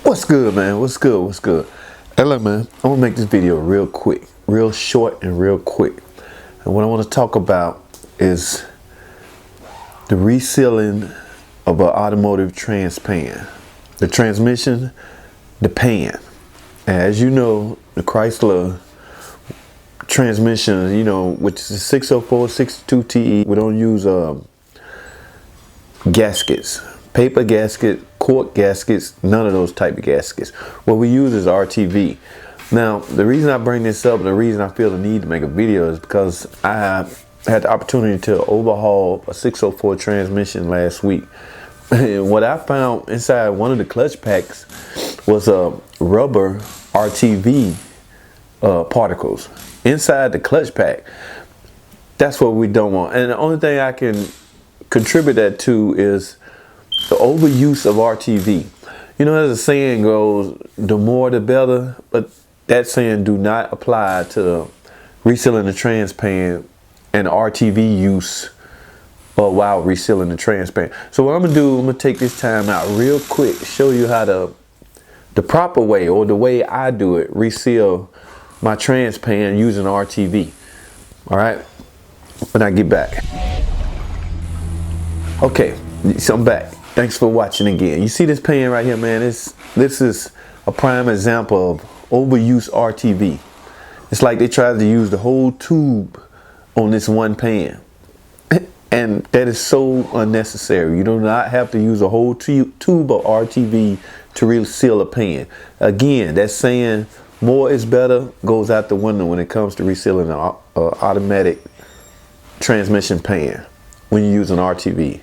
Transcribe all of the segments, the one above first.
What's good, man? What's good? What's good? Hey, look, man, I'm gonna make this video real quick, real short and real quick. And what I want to talk about is the resealing of an automotive trans pan. The transmission, the pan. And as you know, the Chrysler transmission, which is a 604, 62 TE, we don't use gaskets, paper gasket, cork gaskets, none of those type of gaskets. What we use is RTV. Now, the reason I bring this up, the reason I feel the need to make a video is because I had the opportunity to overhaul a 604 transmission last week. And what I found inside one of the clutch packs was a rubber RTV particles inside the clutch pack. That's what we don't want. And the only thing I can contribute that to is the overuse of RTV. You know, as the saying goes, the more the better, but that saying do not apply to resealing the trans pan and RTV use while resealing the trans pan. So what I'm gonna do, I'm gonna take this time out real quick, show you how the proper way, or the way I do it, reseal my trans pan using RTV. All right, when I get back. Okay, so I'm back. Thanks for watching again. You see this pan right here, man? This is a prime example of overuse RTV. It's like they tried to use the whole tube on this one pan. And that is so unnecessary. You do not have to use a whole tube of RTV to reseal a pan. Again, that saying, more is better, goes out the window when it comes to resealing an automatic transmission pan when you use an RTV.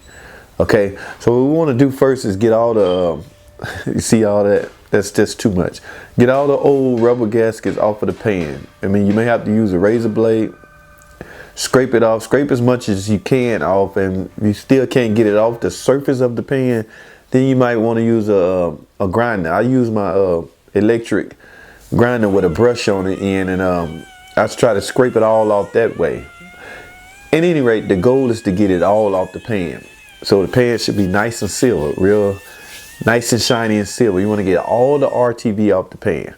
Okay, so what we want to do first is get all the, you see all that? That's just too much. Get all the old rubber gaskets off of the pan. I mean, you may have to use a razor blade, scrape it off, scrape as much as you can off, and you still can't get it off the surface of the pan. Then you might want to use a grinder. I use my electric grinder with a brush on the end, and I try to scrape it all off that way. At any rate, the goal is to get it all off the pan. So the pan should be nice and silver, real nice and shiny and silver. You want to get all the RTV off the pan.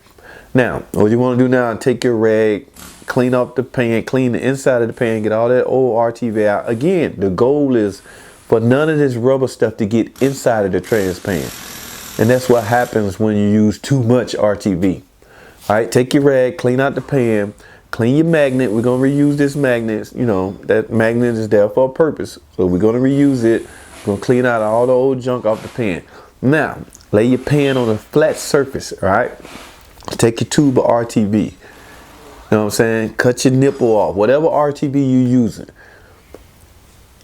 Now, what you want to do now is take your rag, clean up the pan, clean the inside of the pan, get all that old RTV out. Again, the goal is for none of this rubber stuff to get inside of the trans pan. And that's what happens when you use too much RTV. All right, take your rag, clean out the pan, clean your magnet. We're going to reuse this magnet. You know, that magnet is there for a purpose. So we're going to reuse it. We're going to clean out all the old junk off the pan. Now, lay your pan on a flat surface, all right? Take your tube of RTV. You know what I'm saying? Cut your nipple off. Whatever RTV you're using.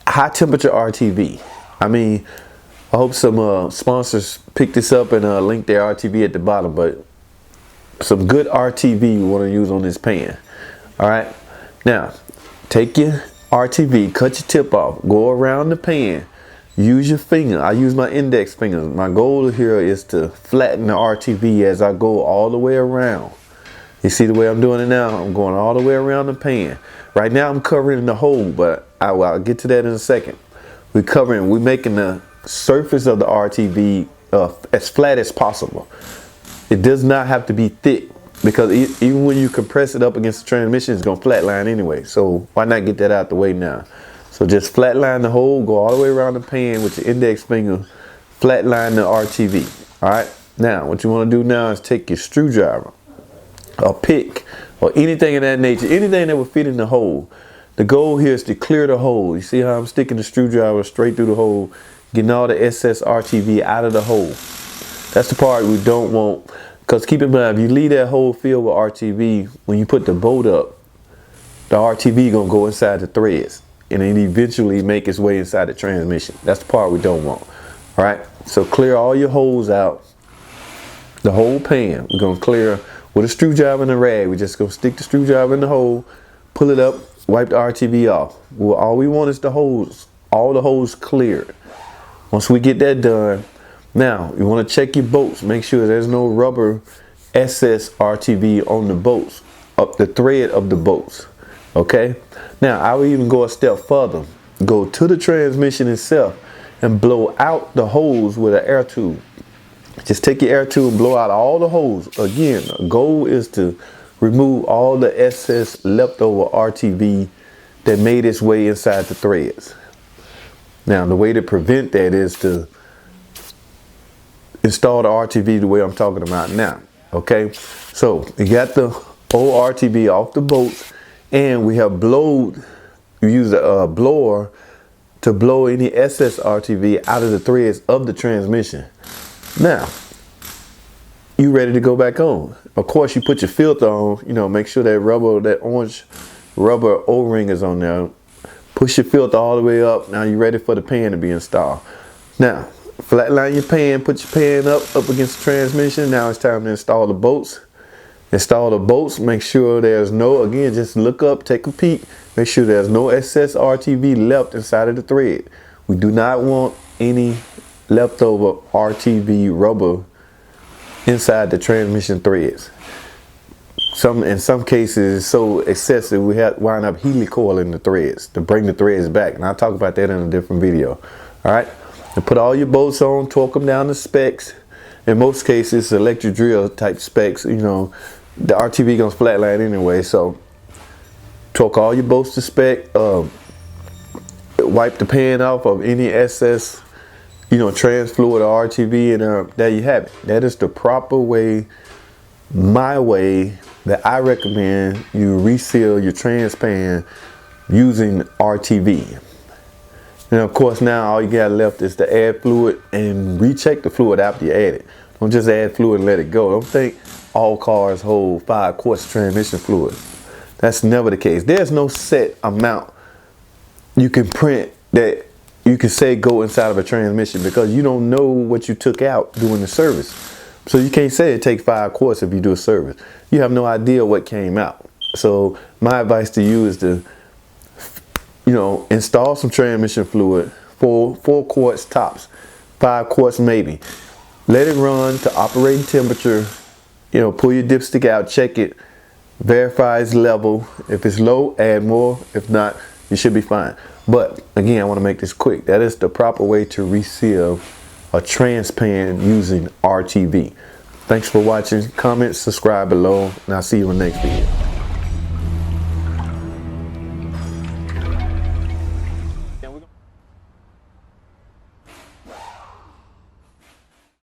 High temperature RTV. I mean, I hope some sponsors pick this up and link their RTV at the bottom. But some good RTV you want to use on this pan. All right, now take your RTV, cut your tip off, go around the pan, use your finger. I use my index finger. My goal here is to flatten the RTV as I go all the way around. You see the way I'm doing it now? I'm going all the way around the pan. Right now I'm covering the hole, but I'll get to that in a second. We're making the surface of the RTV as flat as possible. It does not have to be thick, because even when you compress it up against the transmission, it's going to flatline anyway. So why not get that out the way now? So just flatline the hole, go all the way around the pan with your index finger, flatline the RTV. All right. Now, what you want to do now is take your screwdriver, a pick, or anything of that nature, anything that will fit in the hole. The goal here is to clear the hole. You see how I'm sticking the screwdriver straight through the hole, getting all the excess RTV out of the hole. That's the part we don't want. Because keep in mind, if you leave that hole filled with RTV, when you put the bolt up, the RTV gonna go inside the threads and then eventually make its way inside the transmission. That's the part we don't want. All right, so clear all your holes out. The whole pan, we're gonna clear with a screwdriver and a rag. We're just gonna stick the screwdriver in the hole, pull it up, wipe the RTV off. Well, all we want is the holes, all the holes cleared. Once we get that done, now, you want to check your bolts. Make sure there's no rubber excess RTV on the bolts, up the thread of the bolts. Okay? Now, I will even go a step further. Go to the transmission itself and blow out the holes with an air tube. Just take your air tool and blow out all the holes. Again, the goal is to remove all the excess leftover RTV that made its way inside the threads. Now, the way to prevent that is to install the RTV the way I'm talking about now. Okay, so you got the old RTV off the bolts, and we have blowed. You use a blower to blow any excess RTV out of the threads of the transmission. Now, you ready to go back on. Of course, you put your filter on, you know, make sure that rubber, that orange rubber O-ring is on there. Push your filter all the way up. Now you're ready for the pan to be installed. Now, flatline your pan, put your pan up against the transmission. Now it's time to install the bolts. Install the bolts, make sure there's no, again, just look up, take a peek, make sure there's no excess RTV left inside of the thread. We do not want any leftover RTV rubber inside the transmission threads. In some cases, it's so excessive, we wind up helicoiling the threads to bring the threads back. And I'll talk about that in a different video. All right, and put all your bolts on, torque them down to specs. In most cases, electric drill type specs, you know, the RTV goes flatline anyway, so torque all your bolts to spec. Wipe the pan off of any excess, you know, trans fluid or RTV, and there you have it. That is the proper way, my way, that I recommend you reseal your trans pan using RTV. And of course, now all you got left is to add fluid and recheck the fluid after you add it. Don't just add fluid and let it go. Don't think all cars hold 5 quarts transmission fluid. That's never the case. There's no set amount you can print that you can say go inside of a transmission, because you don't know what you took out doing the service. So you can't say it takes 5 quarts if you do a service. You have no idea what came out. So my advice to you is to, you know, install some transmission fluid, 4 quarts tops, 5 quarts maybe. Let it run to operating temperature. You know, pull your dipstick out, check it, verify its level. If it's low, add more. If not, you should be fine. But again, I want to make this quick. That is the proper way to reseal a trans pan using RTV. Thanks for watching. Comment, subscribe below, and I'll see you in the next video.